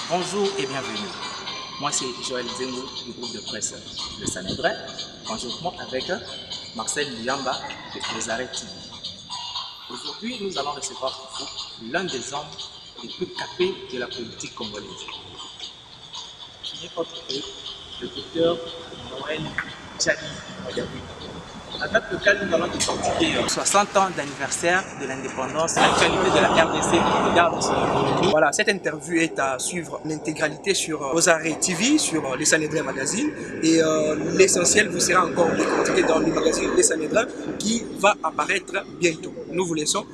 Bonjour et bienvenue. Moi c'est Joël Zengo du groupe de presse Le Sanedrin, conjointement avec Marcel Liamba de Les Arrêts TV. Aujourd'hui, nous allons recevoir Fofo, l'un des hommes les plus capés de la politique congolaise. Qui est autre que le docteur Noël Tchadi Modiabi. À date locale, nous allons décortiquer 60 ans d'anniversaire de l'indépendance, l'actualité de la RDC au regard de son économie. Voilà, cette interview est à suivre l'intégralité sur Les Arrêts TV, sur Les Sanedrin Magazine. Et l'essentiel vous sera encore décortiqué dans le magazine Les Sanedrin qui va apparaître bientôt. Nous vous laissons,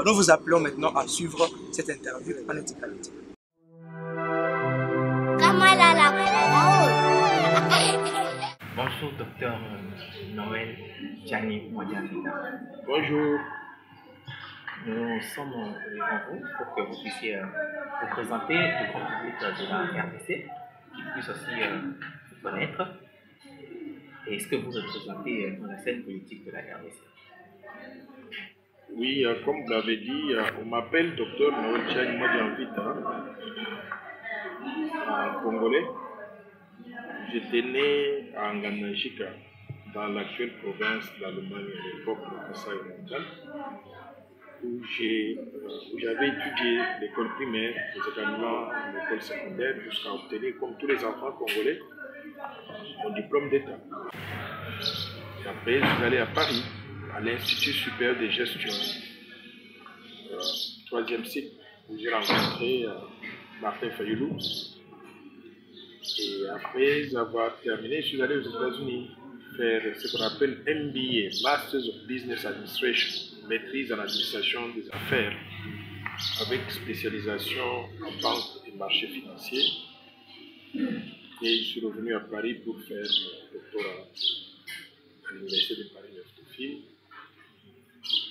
nous vous appelons maintenant à suivre cette interview en intégralité. Bonjour, docteur Noël Tchadi Modiabi. Bonjour. Nous sommes devant vous pour que vous puissiez vous présenter le grand public de la RDC, qui puisse aussi vous connaître. Et ce que vous représentez dans la scène politique de la RDC. Oui, comme vous l'avez dit, on m'appelle docteur Noël Tchadi Modiabi, en congolais. J'étais né à Nganajika, dans l'actuelle province d'Allemagne à l'époque de Kasaï oriental, où j'avais étudié l'école primaire, mais également l'école secondaire, jusqu'à obtenir, comme tous les enfants congolais, mon diplôme d'État. Et après, je suis allé à Paris, à l'Institut supérieur de gestion, 3e cycle, où j'ai rencontré Martin Fayoulou. Et après avoir terminé, je suis allé aux États-Unis faire ce qu'on appelle MBA, Masters of Business Administration, maîtrise en administration des affaires, avec spécialisation en banque et marché financier. Et je suis revenu à Paris pour faire le doctorat à l'Université de Paris 9 de Fil.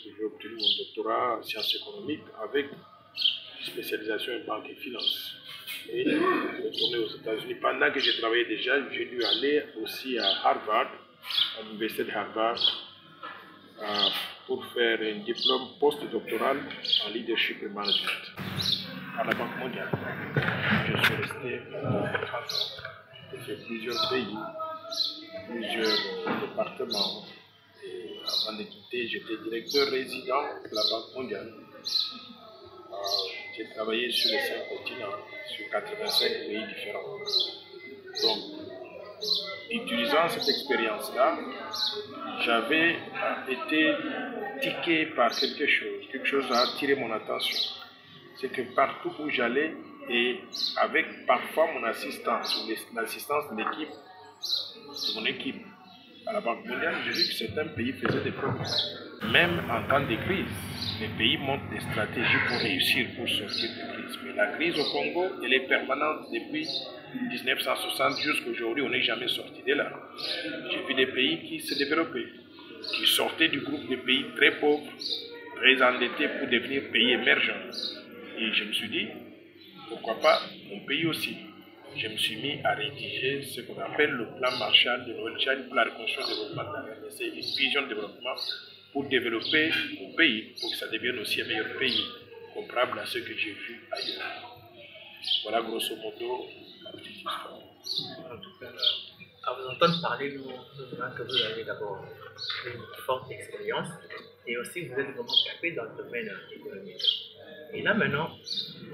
J'ai obtenu mon doctorat en sciences économiques avec spécialisation en banque et finance. Et je suis retourné aux États-Unis. Pendant que j'ai travaillé déjà, j'ai dû aller aussi à Harvard, à l'université de Harvard, pour faire un diplôme post-doctoral en leadership et management à la Banque mondiale. Je suis resté 30 ans. J'ai fait plusieurs pays, plusieurs départements. Et avant de quitter, j'étais directeur résident de la Banque mondiale. J'ai travaillé sur les 5 continents, sur 85 pays différents. Donc, utilisant cette expérience-là, j'avais été tiqué par quelque chose a attiré mon attention. C'est que partout où j'allais, et avec parfois mon assistance, ou l'assistance de l'équipe, de mon équipe à la Banque mondiale, j'ai vu que certains pays faisaient des progrès. Même en temps de crise, les pays montent des stratégies pour réussir, pour sortir de crise. Mais la crise au Congo, elle est permanente depuis 1960 jusqu'à aujourd'hui, on n'est jamais sorti de là. J'ai vu des pays qui se développaient, qui sortaient du groupe des pays très pauvres, très endettés pour devenir pays émergents. Et je me suis dit, pourquoi pas mon pays aussi. Je me suis mis à rédiger ce qu'on appelle le plan Marshall de Noël Tchadi pour la reconstruction et développement de la RDC, une vision de développement pour développer mon pays, pour que ça devienne aussi un meilleur pays, comparable à ce que j'ai vu ailleurs. Voilà grosso modo ma petite histoire. En tout cas, à vous entendre parler, nous verrons que vous avez d'abord une forte expérience et aussi vous êtes vraiment capé dans le domaine économique. Et là maintenant,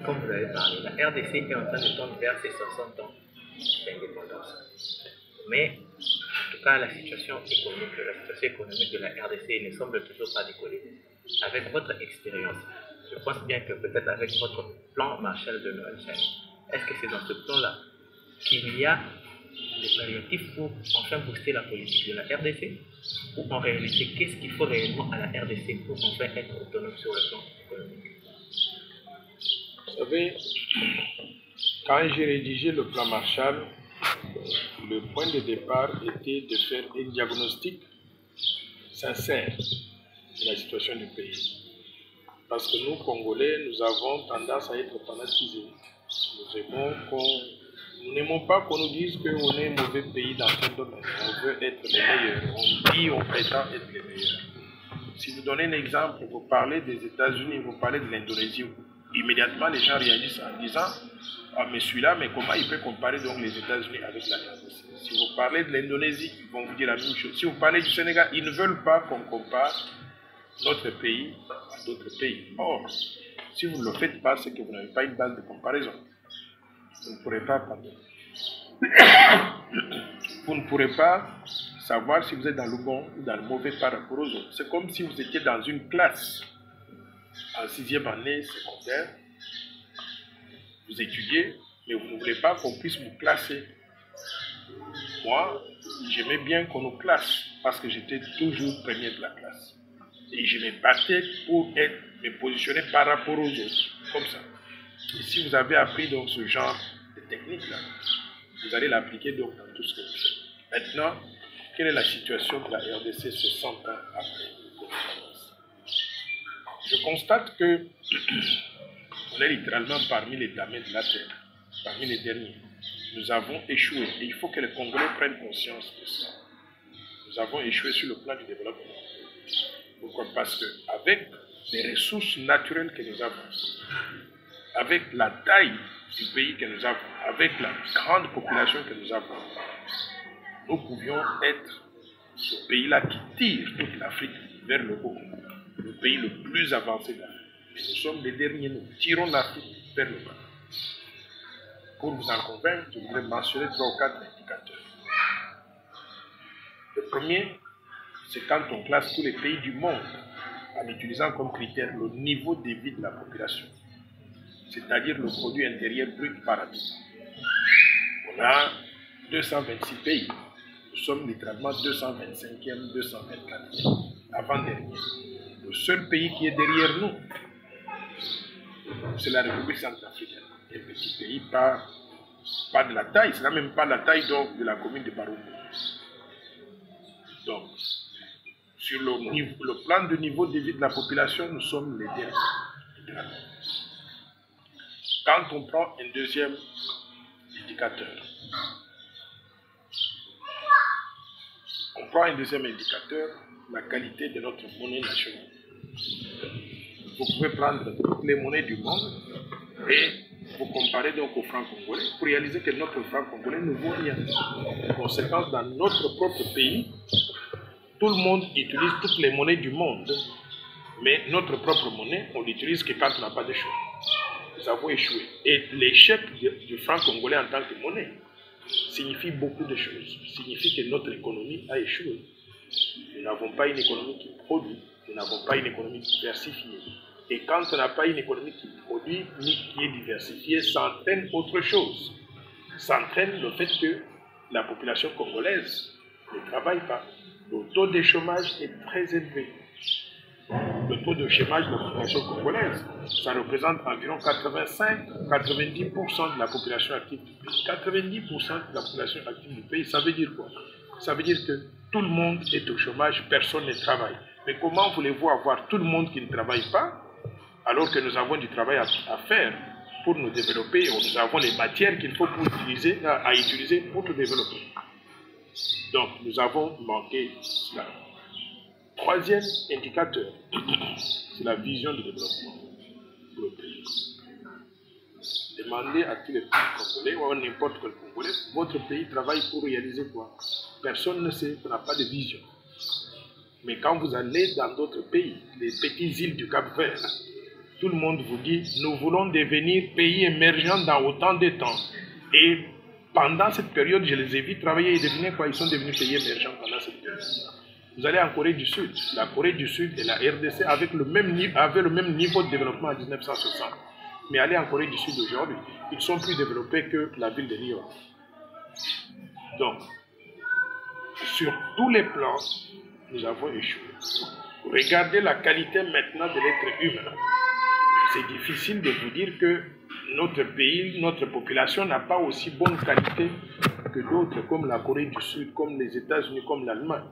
comme vous avez parlé, la RDC est en train de tendre vers ses 60 ans d'indépendance. Mais en tout cas, la situation économique de la RDC ne semble toujours pas décoller. Avec votre expérience, je pense bien que peut-être avec votre plan Marshall de Noël Tchadi, est-ce que c'est dans ce plan-là qu'il y a des prérogatifs pour enfin booster la politique de la RDC? Ou en réalité, qu'est-ce qu'il faut réellement à la RDC pour enfin être autonome sur le plan économique? Vous savez, quand j'ai rédigé le plan Marshall, le point de départ était de faire un diagnostic sincère de la situation du pays. Parce que nous, Congolais, nous avons tendance à être fanatisés. Nous n'aimons pas qu'on nous dise qu'on est un mauvais pays dans tel domaine. On veut être les meilleurs. On dit, on prétend être les meilleurs. Si vous donnez un exemple, vous parlez des États-Unis, vous parlez de l'Indonésie, immédiatement les gens réagissent en disant Ah, mais celui-là, mais comment il peut comparer donc les États-Unis avec la RDC? Si vous parlez de l'Indonésie, ils vont vous dire la même chose. Si vous parlez du Sénégal, ils ne veulent pas qu'on compare notre pays à d'autres pays. Or, si vous ne le faites pas, c'est que vous n'avez pas une base de comparaison. Vous ne pourrez pas, vous ne pourrez pas savoir si vous êtes dans le bon ou dans le mauvais par rapport aux autres. C'est comme si vous étiez dans une classe en 6e année secondaire. Vous étudiez, mais vous ne voulez pas qu'on puisse vous classer. Moi, j'aimais bien qu'on nous classe parce que j'étais toujours premier de la classe. Et je me battais pour me positionner par rapport aux autres, comme ça. Et si vous avez appris donc ce genre de technique-là, vous allez l'appliquer donc dans tout ce que vous faites. Maintenant, quelle est la situation de la RDC 60 ans après l'indépendance? Je constate que on est littéralement parmi les damnés de la terre, parmi les derniers. Nous avons échoué et il faut que les Congolais prennent conscience de ça. Nous avons échoué sur le plan du développement. Pourquoi? Parce qu'avec les ressources naturelles que nous avons, avec la taille du pays que nous avons, avec la grande population que nous avons, nous pouvions être ce pays-là qui tire toute l'Afrique vers le haut, le pays le plus avancé d'Afrique. Mais nous sommes les derniers, nous tirons l'Afrique vers le bas. Pour vous en convaincre, je voudrais mentionner 3 ou 4 indicateurs. Le premier, c'est quand on classe tous les pays du monde en utilisant comme critère le niveau de vie de la population, c'est-à-dire le produit intérieur brut par habitant. On a 226 pays. Nous sommes littéralement 225e, 224e, avant-dernier. Le seul pays qui est derrière nous, c'est la République centrafricaine. Un petit pays, pas de la taille, ce n'est même pas la taille donc, de la commune de Baroumou. Donc, sur le plan de niveau de vie de la population, nous sommes les derniers. Quand on prend un deuxième indicateur, la qualité de notre monnaie nationale. Vous pouvez prendre toutes les monnaies du monde et vous comparer donc au franc congolais pour réaliser que notre franc congolais ne vaut rien. En conséquence, dans notre propre pays, tout le monde utilise toutes les monnaies du monde, mais notre propre monnaie, on l'utilise que quand on n'a pas de choix. Nous avons échoué. Et l'échec du franc congolais en tant que monnaie signifie beaucoup de choses. Signifie que notre économie a échoué. Nous n'avons pas une économie qui produit, nous n'avons pas une économie diversifiée. Et quand on n'a pas une économie qui produit ni qui est diversifiée, ça entraîne autre chose. Ça entraîne le fait que la population congolaise ne travaille pas. Le taux de chômage est très élevé. Le taux de chômage de la population congolaise, ça représente environ 85-90% de la population active du pays. 90% de la population active du pays, ça veut dire quoi? Ça veut dire que tout le monde est au chômage, personne ne travaille. Mais comment voulez-vous avoir tout le monde qui ne travaille pas, alors que nous avons du travail à faire pour nous développer, et nous avons les matières qu'il faut pour à utiliser pour nous développer. Donc, nous avons manqué cela. Troisième indicateur, c'est la vision du développement pour le pays. Demandez à tous les pays congolais, ou à n'importe quel Congolais, votre pays travaille pour réaliser quoi? Personne ne sait, on n'a pas de vision. Mais quand vous allez dans d'autres pays, les petites îles du Cap-Vert, tout le monde vous dit, nous voulons devenir pays émergent dans autant de temps. Et pendant cette période, je les ai vus travailler et devinez quoi, ils sont devenus pays émergents pendant cette période. Vous allez en Corée du Sud. La Corée du Sud et la RDC avaient le même niveau de développement en 1960. Mais allez en Corée du Sud aujourd'hui, ils sont plus développés que la ville de New York. Donc, sur tous les plans, nous avons échoué. Regardez la qualité maintenant de l'être humain. C'est difficile de vous dire que notre pays, notre population n'a pas aussi bonne qualité que d'autres, comme la Corée du Sud, comme les États-Unis, comme l'Allemagne.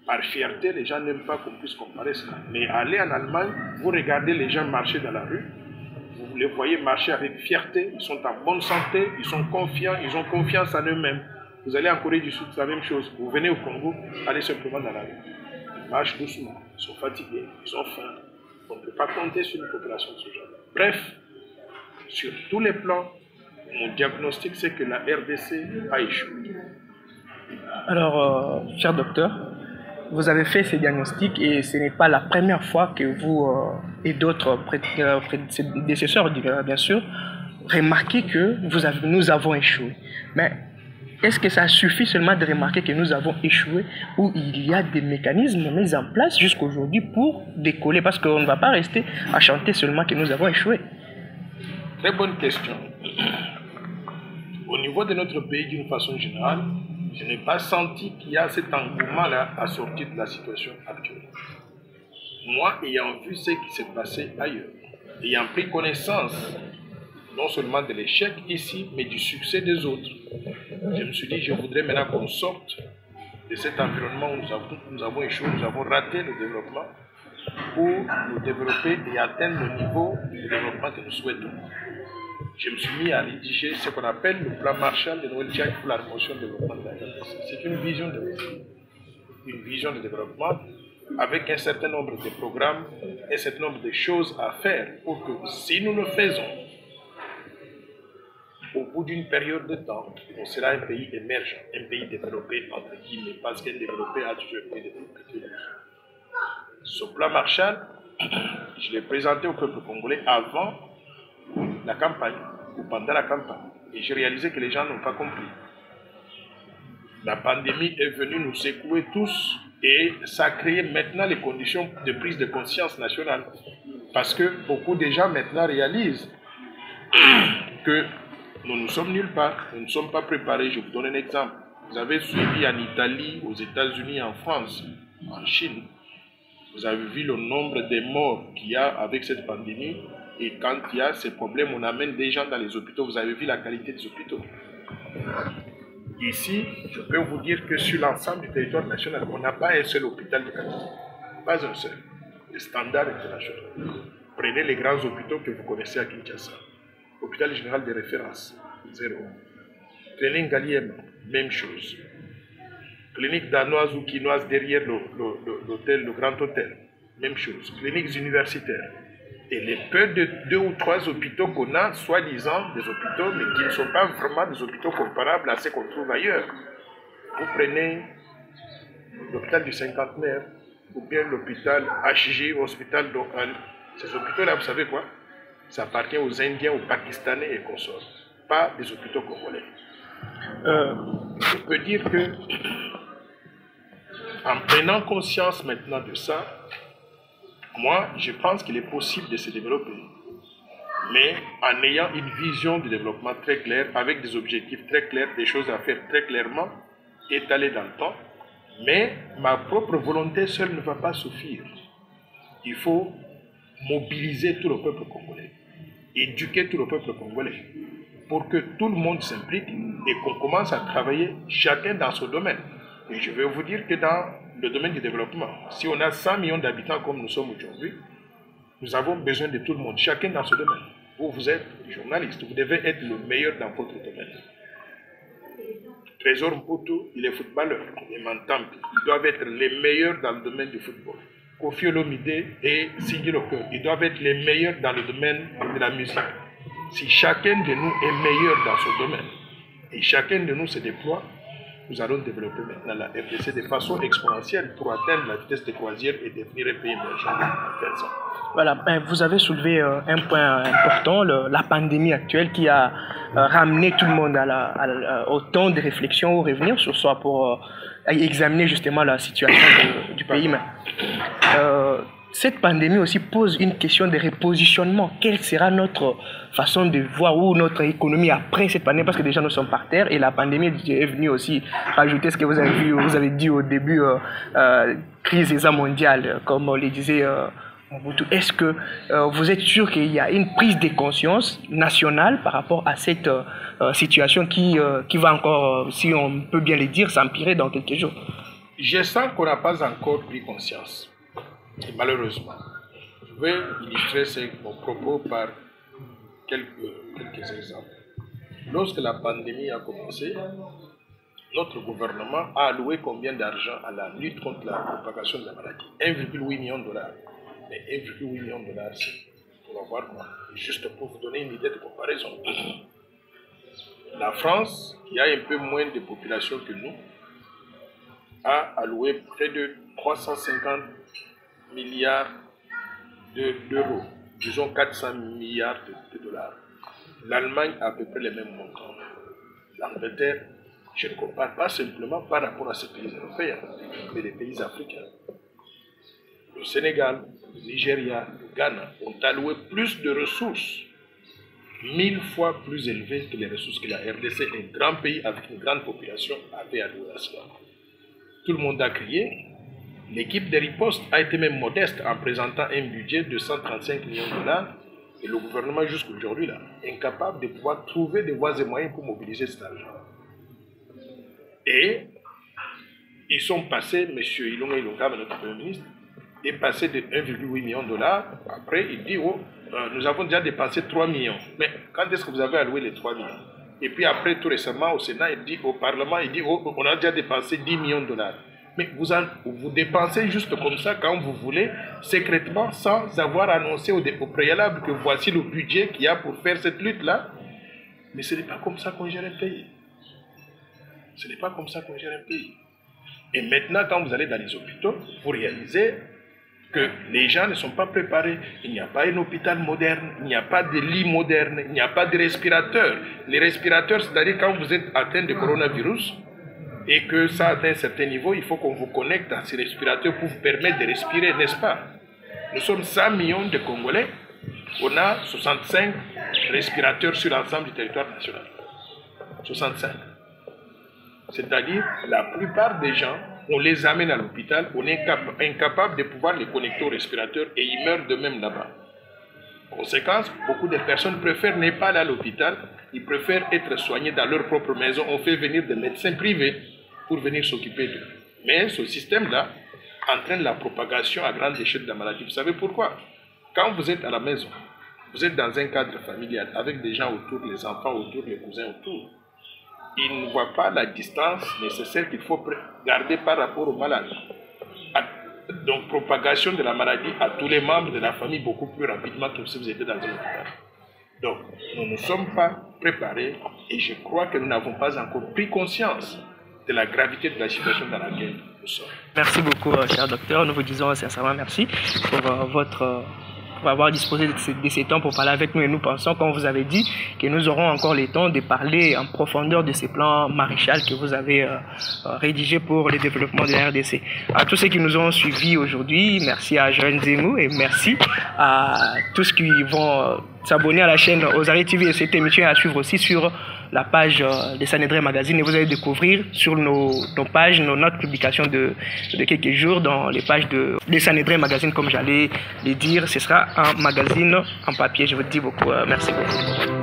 Par fierté, les gens n'aiment pas qu'on puisse comparer cela. Mais allez en Allemagne, vous regardez les gens marcher dans la rue, vous les voyez marcher avec fierté, ils sont en bonne santé, ils sont confiants, ils ont confiance en eux-mêmes. Vous allez en Corée du Sud, c'est la même chose. Vous venez au Congo, allez simplement dans la rue. Ils marchent doucement, ils sont fatigués, ils ont faim. On ne peut pas compter sur une population de ce genre. Bref, sur tous les plans, mon diagnostic, c'est que la RDC a échoué. Alors, cher docteur, vous avez fait ces diagnostics et ce n'est pas la première fois que vous et d'autres prédécesseurs, bien sûr, remarquez que nous avons échoué. Mais est-ce que ça suffit seulement de remarquer que nous avons échoué ou il y a des mécanismes mis en place jusqu'à aujourd'hui pour décoller? Parce qu'on ne va pas rester à chanter seulement que nous avons échoué. Très bonne question. Au niveau de notre pays, d'une façon générale, je n'ai pas senti qu'il y a cet engouement-là à sortir de la situation actuelle. Moi, ayant vu ce qui s'est passé ailleurs, ayant pris connaissance non seulement de l'échec ici, mais du succès des autres, je me suis dit, je voudrais maintenant qu'on sorte de cet environnement où nous avons échoué, nous avons raté le développement, pour nous développer et atteindre le niveau de développement que nous souhaitons. Je me suis mis à rédiger ce qu'on appelle le plan Marshall de Noël Tchad pour la promotion du développement de la RDC. C'est une vision de développement avec un certain nombre de programmes, un certain nombre de choses à faire pour que si nous le faisons, au bout d'une période de temps, on sera un pays émergent, un pays développé entre guillemets, parce qu'un développé a toujours été développé. Ce plan Marshall, je l'ai présenté au peuple congolais avant la campagne ou pendant la campagne. Et j'ai réalisé que les gens n'ont pas compris. La pandémie est venue nous secouer tous et ça a créé maintenant les conditions de prise de conscience nationale. Parce que beaucoup de gens maintenant réalisent que nous ne sommes nulle part, nous ne sommes pas préparés. Je vous donne un exemple. Vous avez suivi en Italie, aux États-Unis, en France, en Chine. Vous avez vu le nombre de morts qu'il y a avec cette pandémie. Et quand il y a ces problèmes, on amène des gens dans les hôpitaux. Vous avez vu la qualité des hôpitaux. Ici, je peux vous dire que sur l'ensemble du territoire national, on n'a pas un seul hôpital de qualité. Pas un seul. Le standard international. Prenez les grands hôpitaux que vous connaissez à Kinshasa. Hôpital général de référence, 0. Clinique Gallienne, même chose. Clinique danoise ou quinoise derrière l'hôtel, le grand hôtel, même chose. Cliniques universitaires. Et les peu de 2 ou 3 hôpitaux qu'on a, soi-disant des hôpitaux, mais qui ne sont pas vraiment des hôpitaux comparables à ceux qu'on trouve ailleurs. Vous prenez l'hôpital du cinquantenaire, ou bien l'hôpital HJ, hôpital local. Ces hôpitaux-là, vous savez quoi? Ça appartient aux Indiens, aux Pakistanais et consorts, pas des hôpitaux congolais. Je peux dire que, en prenant conscience maintenant de ça, moi, je pense qu'il est possible de se développer, mais en ayant une vision du développement très claire, avec des objectifs très clairs, des choses à faire très clairement, étalées dans le temps, mais ma propre volonté seule ne va pas suffire. Il faut mobiliser tout le peuple congolais, éduquer tout le peuple congolais, pour que tout le monde s'implique et qu'on commence à travailler chacun dans son domaine. Et je vais vous dire que dans le domaine du développement, si on a 100 millions d'habitants comme nous sommes aujourd'hui, nous avons besoin de tout le monde, chacun dans ce domaine. Vous êtes journaliste, vous devez être le meilleur dans votre domaine. Trésor Mputu, il est footballeur, et Mantampi, ils doivent être les meilleurs dans le domaine du football. Kofi Olomide et Sidi Loke, ils doivent être les meilleurs dans le domaine de la musique. Si chacun de nous est meilleur dans ce domaine, et chacun de nous se déploie, nous allons développer maintenant la RDC de façon exponentielle pour atteindre la vitesse de croisière et devenir un pays émergent en 15 ans. Voilà, vous avez soulevé un point important, la pandémie actuelle qui a ramené tout le monde au temps de réflexion, au revenir sur soi pour examiner justement la situation du pays. Mais, cette pandémie aussi pose une question de repositionnement. Quelle sera notre façon de voir ou notre économie après cette pandémie? Parce que déjà nous sommes par terre et la pandémie est venue aussi rajouter ce que vous avez vu, vous avez dit au début, crise mondiale, comme on le disait. Est-ce que vous êtes sûr qu'il y a une prise de conscience nationale par rapport à cette situation qui va encore, si on peut bien le dire, s'empirer dans quelques jours? Je sens qu'on n'a pas encore pris conscience. Et malheureusement, je vais illustrer mon propos par quelques exemples. Lorsque la pandémie a commencé, notre gouvernement a alloué combien d'argent à la lutte contre la propagation de la maladie? 1,8 million de dollars. Mais 1,8 million de dollars, c'est pour avoir quoi? Juste pour vous donner une idée de comparaison. La France, qui a un peu moins de population que nous, a alloué près de 350 milliards d'euros, disons 400 milliards de dollars. L'Allemagne a à peu près les mêmes montants. L'Angleterre, je ne compare pas simplement par rapport à ces pays européens, mais les pays africains. Le Sénégal, le Nigeria, le Ghana ont alloué plus de ressources, 1000 fois plus élevées que les ressources que la RDC, un grand pays avec une grande population, avait alloué à cela. Tout le monde a crié. L'équipe de riposte a été même modeste en présentant un budget de 135 millions de dollars et le gouvernement jusqu'aujourd'hui là, incapable de pouvoir trouver des voies et moyens pour mobiliser cet argent. Et ils sont passés, M. Ilunga Ilunga, notre Premier ministre, est passé de 1,8 million de dollars. Après, il dit, oh, nous avons déjà dépensé 3 millions. Mais quand est-ce que vous avez alloué les 3 millions? Et puis après, tout récemment, au Sénat, il dit, au Parlement, il dit, oh, on a déjà dépensé 10 millions de dollars. Mais vous dépensez juste comme ça quand vous voulez, secrètement, sans avoir annoncé au préalable que voici le budget qu'il y a pour faire cette lutte-là. Mais ce n'est pas comme ça qu'on gère un pays. Ce n'est pas comme ça qu'on gère un pays. Et maintenant, quand vous allez dans les hôpitaux, vous réalisez que les gens ne sont pas préparés. Il n'y a pas un hôpital moderne, il n'y a pas de lit moderne, il n'y a pas de respirateurs. Les respirateurs, c'est-à-dire quand vous êtes atteint de coronavirus, et que ça atteint un certain niveau, il faut qu'on vous connecte à ces respirateurs pour vous permettre de respirer, n'est-ce pas? Nous sommes 100 millions de Congolais, on a 65 respirateurs sur l'ensemble du territoire national. 65. C'est-à-dire, la plupart des gens, on les amène à l'hôpital, on est incapable de pouvoir les connecter au respirateur et ils meurent de même là-bas. Conséquence, beaucoup de personnes préfèrent ne pas aller à l'hôpital, ils préfèrent être soignés dans leur propre maison. On fait venir des médecins privés pour venir s'occuper d'eux. Mais ce système-là entraîne la propagation à grande échelle de la maladie. Vous savez pourquoi? Quand vous êtes à la maison, vous êtes dans un cadre familial avec des gens autour, les enfants autour, les cousins autour. Ils ne voient pas la distance nécessaire qu'il faut garder par rapport aux malades. Donc, propagation de la maladie à tous les membres de la famille beaucoup plus rapidement que si vous étiez dans un hôpital. Donc, nous ne sommes pas préparés et je crois que nous n'avons pas encore pris conscience de la gravité de la situation dans laquelle nous sommes. Merci beaucoup, cher docteur. Nous vous disons sincèrement merci pour avoir disposé de ces temps pour parler avec nous et nous pensons, comme vous avez dit, que nous aurons encore le temps de parler en profondeur de ces plans Maréchal que vous avez rédigés pour le développement de la RDC. À tous ceux qui nous ont suivis aujourd'hui, merci à Joël Zemou et merci à tous qui vont s'abonner à la chaîne Ozare TV et cette émission est à suivre aussi sur la page de Sanedrin Magazine et vous allez découvrir sur nos pages, nos notes publications de quelques jours dans les pages de Sanedrin Magazine, comme j'allais le dire, ce sera un magazine en papier. Je vous dis beaucoup, merci beaucoup.